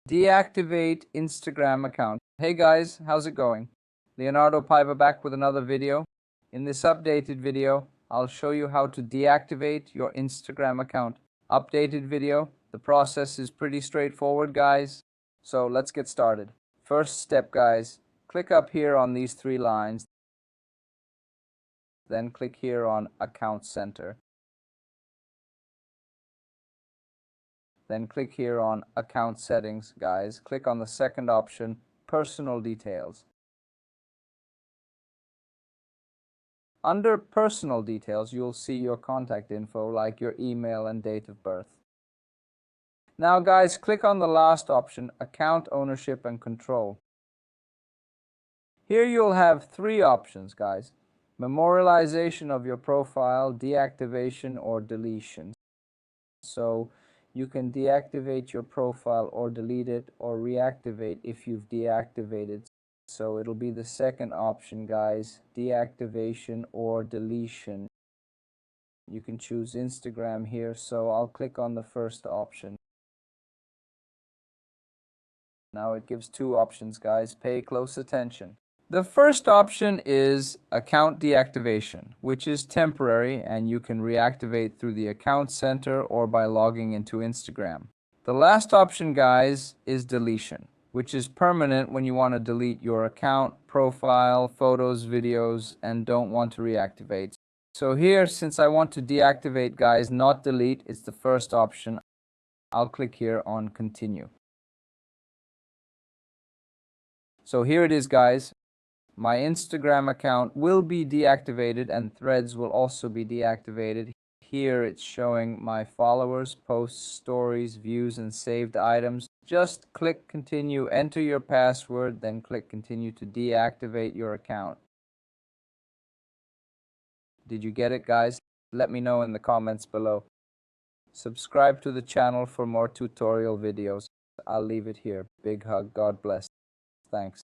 Deactivate Instagram account. Hey guys, how's it going? Leonardo Paiva back with another video. In this updated video, I'll show you how to deactivate your Instagram account. Updated video. The process is pretty straightforward, guys. So let's get started. First step, guys, click up here on these three lines. Then click here on Account Center. Then click here on Account Settings, guys. Click on the second option, Personal Details. Under Personal Details, you'll see your contact info like your email and date of birth. Now, guys, click on the last option, Account Ownership and Control. Here you'll have three options, guys. Memorialization of your profile, deactivation, or deletion. So you can deactivate your profile or delete it or reactivate if you've deactivated. So it'll be the second option, guys, deactivation or deletion. You can choose Instagram here, so I'll click on the first option. Now it gives two options, guys. Pay close attention. The first option is account deactivation, which is temporary and you can reactivate through the account center or by logging into Instagram. The last option, guys, is deletion, which is permanent when you want to delete your account, profile, photos, videos, and don't want to reactivate. So here, since I want to deactivate, guys, not delete, it's the first option. I'll click here on continue. So here it is, guys. My Instagram account will be deactivated and Threads will also be deactivated. Here it's showing my followers, posts, stories, views, and saved items. Just click continue, enter your password, then click continue to deactivate your account. Did you get it, guys? Let me know in the comments below. Subscribe to the channel for more tutorial videos. I'll leave it here. Big hug. God bless. Thanks.